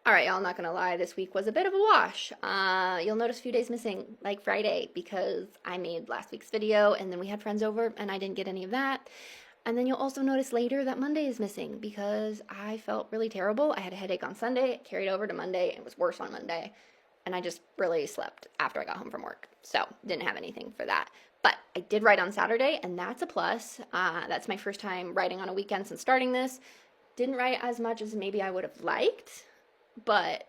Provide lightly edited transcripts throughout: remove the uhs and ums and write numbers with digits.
All right, y'all, not gonna lie, this week was a bit of a wash. You'll notice a few days missing, like Friday, because I made last week's video and then we had friends over and I didn't get any of that. And then you'll also notice later that Monday is missing because I felt really terrible. I had a headache on Sunday, it carried over to Monday, and it was worse on Monday. And I just really slept after I got home from work. So, didn't have anything for that. But I did write on Saturday, and that's a plus. That's my first time writing on a weekend since starting this. Didn't write as much as maybe I would have liked, but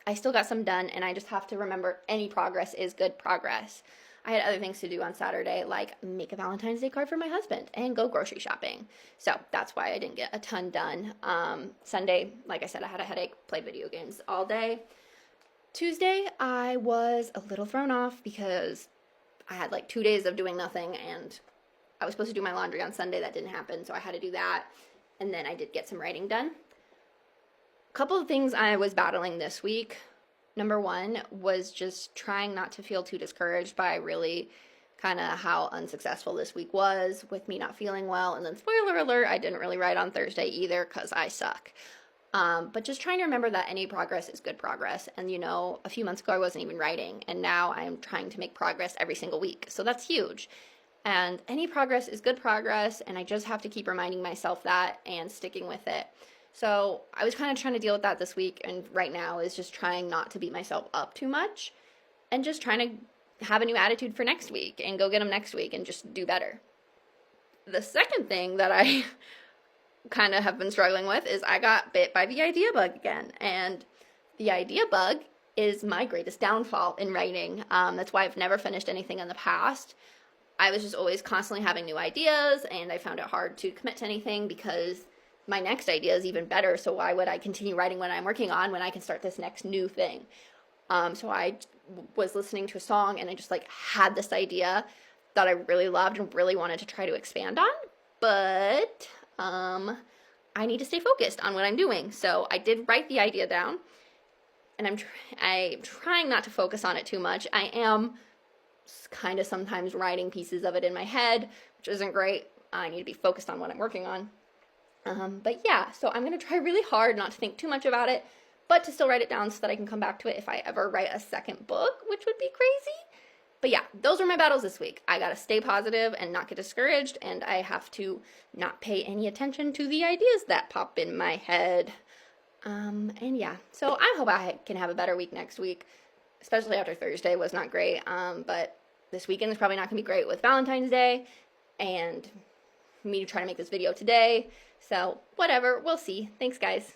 I still got some done, and I just have to remember any progress is good progress. I had other things to do on Saturday, like make a Valentine's Day card for my husband and go grocery shopping. So that's why I didn't get a ton done. Sunday, like I said, I had a headache, played video games all day. Tuesday, I was a little thrown off because I had like 2 days of doing nothing, and I was supposed to do my laundry on Sunday. That didn't happen, so I had to do that. And then I did get some writing done. Couple of things I was battling this week. Number one was just trying not to feel too discouraged by really kind of how unsuccessful this week was with me not feeling well. And then spoiler alert, I didn't really write on Thursday either because I suck. But just trying to remember that any progress is good progress. And you know, a few months ago I wasn't even writing, and now I'm trying to make progress every single week. So that's huge. And any progress is good progress, and I just have to keep reminding myself that and sticking with it. So I was kind of trying to deal with that this week, and right now is just trying not to beat myself up too much and just trying to have a new attitude for next week and go get them next week and just do better. The second thing that I kind of have been struggling with is I got bit by the idea bug again, and the idea bug is my greatest downfall in writing. That's why I've never finished anything in the past. I was just always constantly having new ideas, and I found it hard to commit to anything because my next idea is even better, so why would I continue writing what I'm working on when I can start this next new thing? So I was listening to a song, and I just like had this idea that I really loved and really wanted to try to expand on, but I need to stay focused on what I'm doing. So I did write the idea down, and I'm trying not to focus on it too much. I am kind of sometimes writing pieces of it in my head, which isn't great. I need to be focused on what I'm working on. But yeah, so I'm going to try really hard not to think too much about it, but to still write it down so that I can come back to it if I ever write a second book, which would be crazy. But yeah, those are my battles this week. I got to stay positive and not get discouraged, and I have to not pay any attention to the ideas that pop in my head. And yeah, so I hope I can have a better week next week, especially after Thursday was not great. But this weekend is probably not going to be great with Valentine's Day and me trying to make this video today. So whatever, we'll see. Thanks, guys.